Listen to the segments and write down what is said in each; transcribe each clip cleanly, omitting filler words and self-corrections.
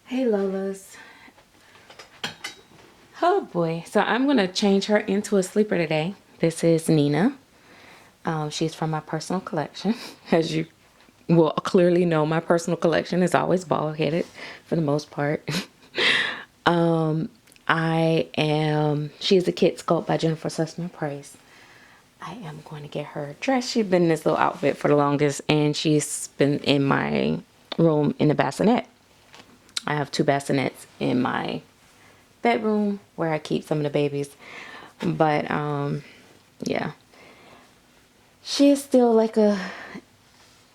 Hey Lolas. Oh boy. So I'm going to change her into a sleeper today. This is Nina. She's from my personal collection. As you will clearly know, my personal collection is always bald headed for the most part. She is a kid sculpt by Jennifer Sussman Price. I am going to get her dressed. She's been in this little outfit for the longest, and she's been in my room in the bassinet. I have two bassinets in my bedroom where I keep some of the babies. But yeah. She is still like a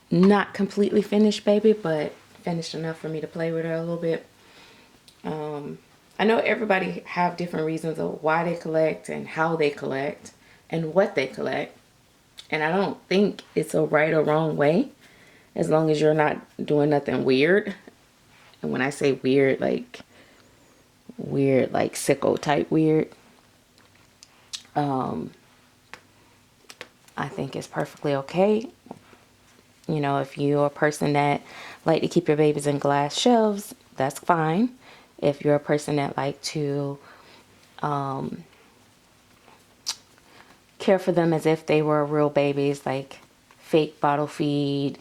not completely finished baby, but finished enough for me to play with her a little bit. I know everybody have different reasons of why they collect and how they collect and what they collect. And I don't think it's a right or wrong way as long as you're not doing nothing weird. And when I say weird like sicko type weird, I think it's perfectly okay. You know, if you're a person that like to keep your babies in glass shelves, that's fine. If you're a person that like to care for them as if they were real babies, like fake bottle feed,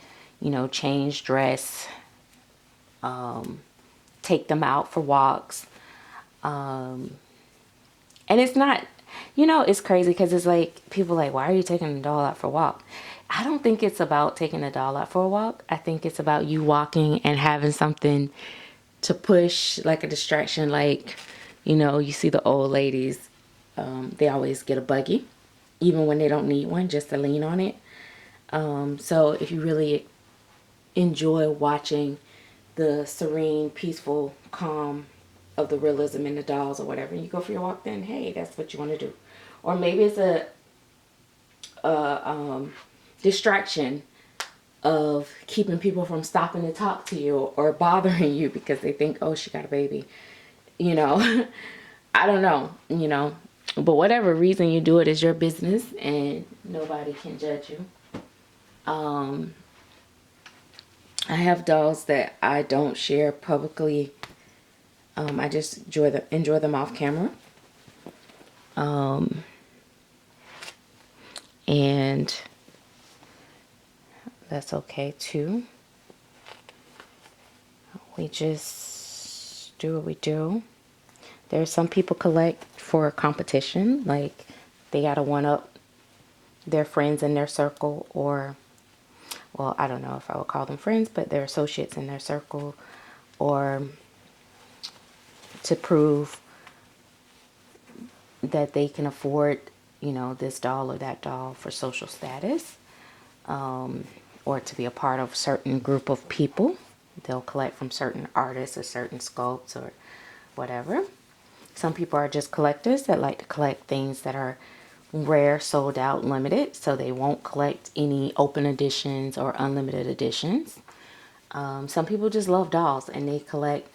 change dress, take them out for walks. And it's not, it's crazy because it's like, people like, why are you taking the doll out for a walk? I don't think it's about taking the doll out for a walk. I think it's about you walking and having something to push, like a distraction. Like, you see the old ladies, they always get a buggy, even when they don't need one, just to lean on it. So if you really enjoy watching the serene, peaceful, calm of the realism in the dolls or whatever, and you go for your walk, then hey, that's what you want to do. Or maybe it's a distraction of keeping people from stopping to talk to you or bothering you because they think, oh, she got a baby. I don't know, but whatever reason you do it is your business and nobody can judge you. I have dolls that I don't share publicly. I just enjoy them off camera. And that's okay too. We just do what we do. There's some people collect for competition, like they gotta one up their friends in their circle, or, well, I don't know if I would call them friends, but their associates in their circle, or to prove that they can afford, this doll or that doll for social status, or to be a part of a certain group of people. They'll collect from certain artists or certain sculpts or whatever. Some people are just collectors that like to collect things that are rare, sold out, limited, so they won't collect any open editions or unlimited editions. Some people just love dolls and they collect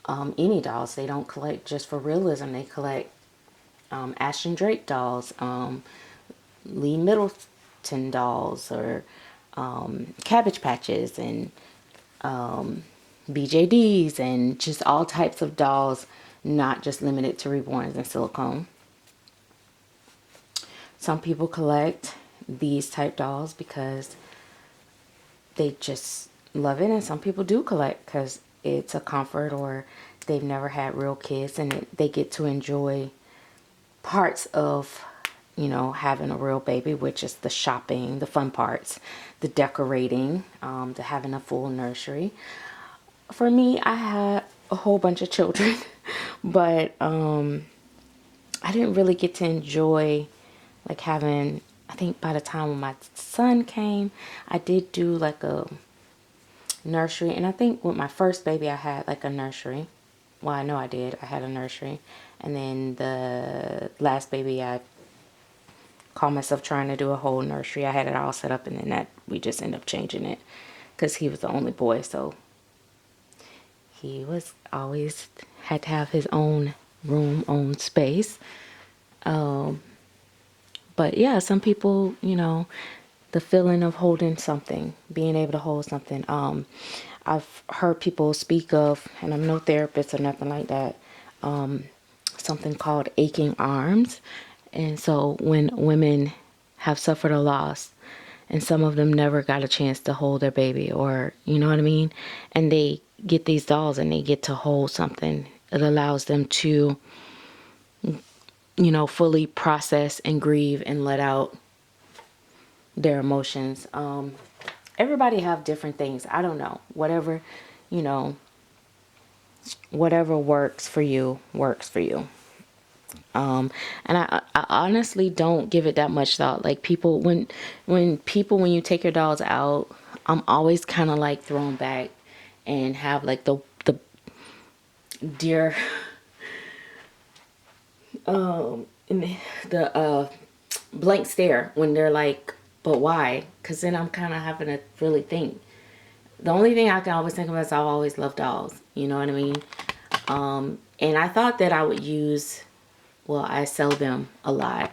any dolls. They don't collect just for realism. They collect Ashton Drake dolls, Lee Middleton dolls, or Cabbage Patches, and BJDs, and just all types of dolls, not just limited to reborns and silicone. Some people collect these type dolls because they just love it, and some people do collect because it's a comfort, or they've never had real kids and they get to enjoy parts of having a real baby, which is the shopping, the fun parts, the decorating, the having a full nursery. For me, I had a whole bunch of children, but I didn't really get to enjoy like having, I think by the time when my son came, I did do like a nursery. And I think with my first baby, I had like a nursery. Well, I know I did. I had a nursery. And then the last baby, I called myself trying to do a whole nursery. I had it all set up, and then we just ended up changing it because he was the only boy. So he was always had to have his own room, own space. But yeah, some people, the feeling of holding something, being able to hold something. I've heard people speak of, and I'm no therapist or nothing like that, something called aching arms. And so when women have suffered a loss, and some of them never got a chance to hold their baby, or you know what I mean, and they get these dolls and they get to hold something, it allows them to, you know, fully process and grieve and let out their emotions. Everybody have different things. I don't know. Whatever, you know, whatever works for you works for you. And I honestly don't give it that much thought. Like people, when you take your dolls out, I'm always kind of like thrown back and have like the deer, the blank stare when they're like, but why? Because then I'm kind of having to really think. The only thing I can always think of is I've always loved dolls. You know what I mean? And I thought that I would use, well, I sell them a lot.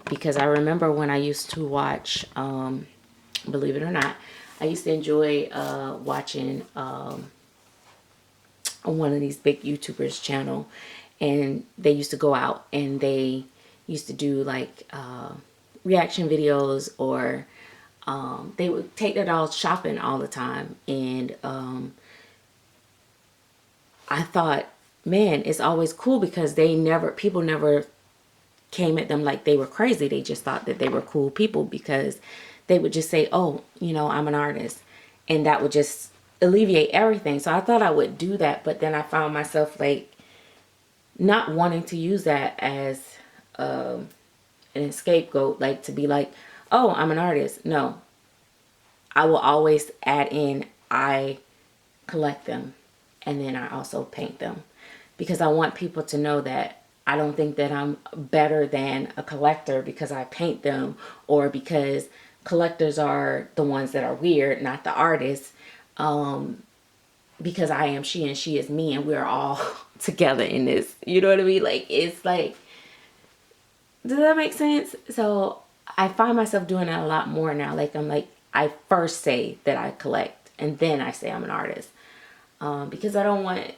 Because I remember when I used to watch, believe it or not, I used to enjoy watching one of these big YouTubers channel, and they used to go out and they used to do like reaction videos, or they would take their dolls shopping all the time. And I thought, man, it's always cool because people never came at them like they were crazy. They just thought that they were cool people because they would just say, oh, you know, I'm an artist. And that would just alleviate everything. So I thought I would do that. But then I found myself like not wanting to use that as an scapegoat, like to be like, oh, I'm an artist. No, I will always add in, I collect them, and then I also paint them, because I want people to know that I don't think that I'm better than a collector because I paint them, or because collectors are the ones that are weird, not the artists. Because I am she and she is me, and we're all together in this. You know what I mean? Like, it's like, does that make sense? So I find myself doing that a lot more now. Like, I'm like, I first say that I collect, and then I say I'm an artist. Because I don't want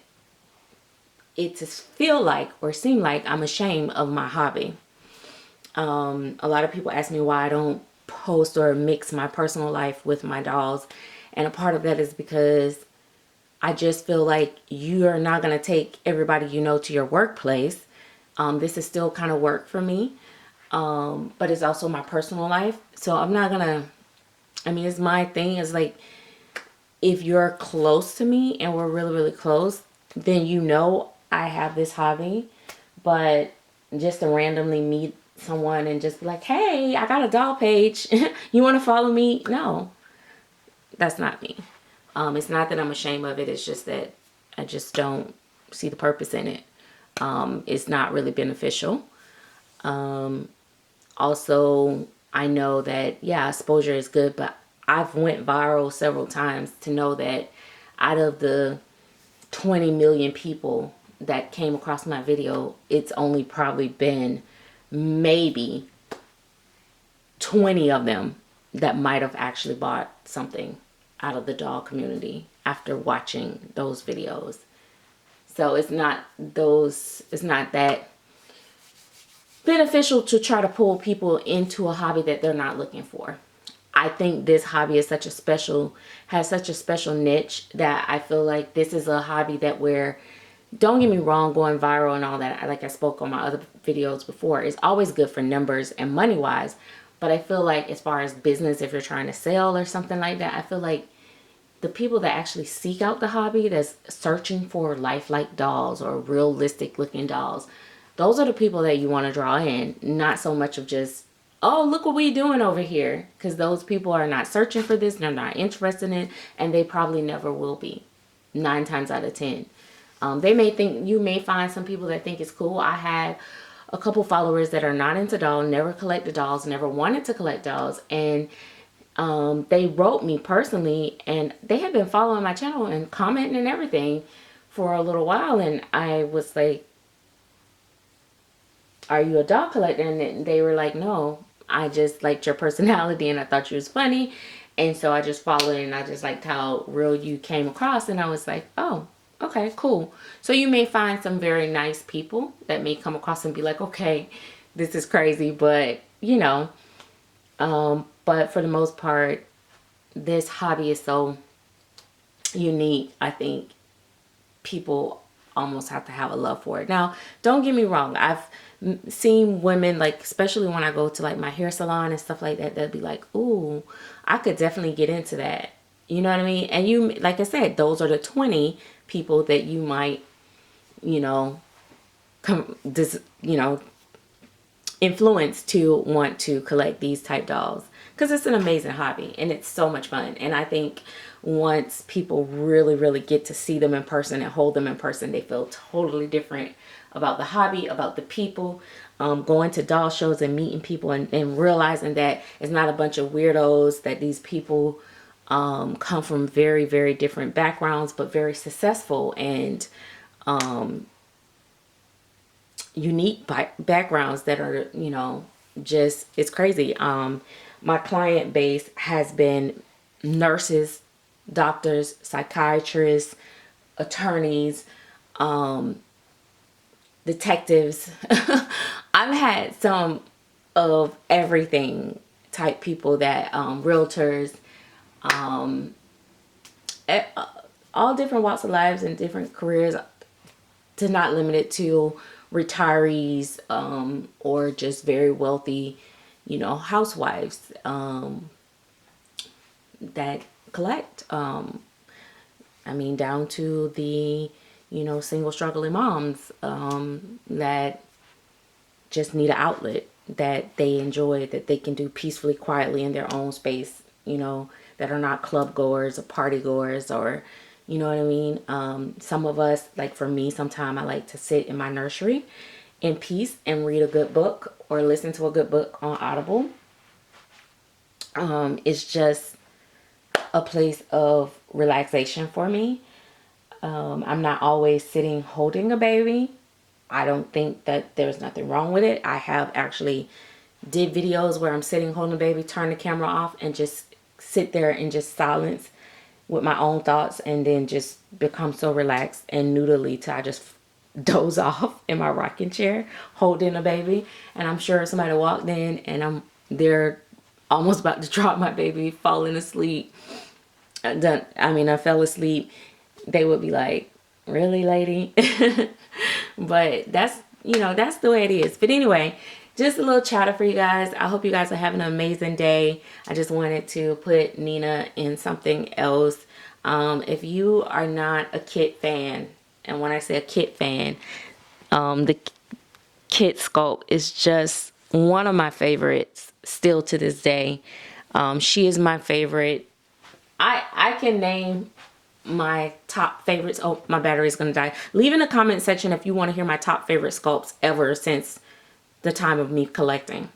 it to feel like or seem like I'm ashamed of my hobby. A lot of people ask me why I don't post or mix my personal life with my dolls. And a part of that is because I just feel like you are not going to take everybody you know to your workplace. This is still kind of work for me. But it's also my personal life. So I'm not going to, I mean, it's my thing. It's like, if you're close to me and we're really, really close, then you know I have this hobby. But just to randomly meet someone and just be like, hey, I got a doll page. You want to follow me? No, that's not me. It's not that I'm ashamed of it. It's just that I just don't see the purpose in it. It's not really beneficial. Also, I know that, yeah, exposure is good, but I've went viral several times to know that out of the 20 million people that came across my video, it's only probably been maybe 20 of them that might have actually bought something out of the doll community after watching those videos. So it's not that beneficial to try to pull people into a hobby that they're not looking for. I think this hobby is has such a special niche that I feel like this is a hobby that don't get me wrong, going viral and all that, like I spoke on my other videos before, is always good for numbers and money wise. But I feel like as far as business, if you're trying to sell or something like that, I feel like the people that actually seek out the hobby, that's searching for lifelike dolls or realistic looking dolls, those are the people that you want to draw in, not so much of just, oh, look what we doing over here. Because those people are not searching for this, they're not interested in it, and they probably never will be, 9 times out of 10. You may find some people that think it's cool. I had a couple followers that are not into dolls, never collected dolls, never wanted to collect dolls, and they wrote me personally, and they had been following my channel and commenting and everything for a little while, and I was like, are you a doll collector? And they were like, no, I just liked your personality and I thought you was funny, And so I just followed it, and I just liked how real you came across, and I was like, oh, okay, cool. So you may find some very nice people that may come across and be like, okay, this is crazy, but you know, but for the most part, this hobby is so unique. I think people almost have to have a love for it. Now, don't get me wrong. I've seen women, like, especially when I go to like my hair salon and stuff like that, they'll be like, ooh, I could definitely get into that. You know what I mean? And you, like I said, those are the 20 people that you might, you know, influence to want to collect these type dolls, because it's an amazing hobby and it's so much fun. And I think once people really get to see them in person and hold them in person, they feel totally different about the hobby, about the people. Going to doll shows and meeting people, and realizing that it's not a bunch of weirdos, that these people come from very different backgrounds, but very successful and unique backgrounds that are, you know, just, it's crazy. My client base has been nurses, doctors, psychiatrists, attorneys, detectives. I've had some of everything type people, that realtors, all different walks of lives and different careers, to not limit it to retirees, or just very wealthy, you know, housewives that collect. I mean, down to the, you know, single struggling moms that just need an outlet that they enjoy, that they can do peacefully, quietly in their own space, you know, that are not club goers or party goers, or, you know what I mean? Some of us, like for me, sometimes I like to sit in my nursery in peace and read a good book or listen to a good book on Audible. It's just a place of relaxation for me. I'm not always sitting holding a baby. I don't think that there's nothing wrong with it. I have actually did videos where I'm sitting holding a baby, turn the camera off, and just sit there in just silence with my own thoughts, and then just become so relaxed and noodly till I just doze off in my rocking chair holding a baby. And I'm sure somebody walked in and they're almost about to drop my baby, falling asleep. I fell asleep. They would be like, really, lady? But that's, you know, that's the way it is. But anyway, just a little chatter for you guys. I hope you guys are having an amazing day. I just wanted to put Nina in something else. If you are not a kit fan, and when I say a kit fan, the kit sculpt is just one of my favorites still to this day. She is my favorite. I can name my top favorites. Oh, my battery is going to die. Leave in the comment section if you want to hear my top favorite sculpts ever since the time of me collecting.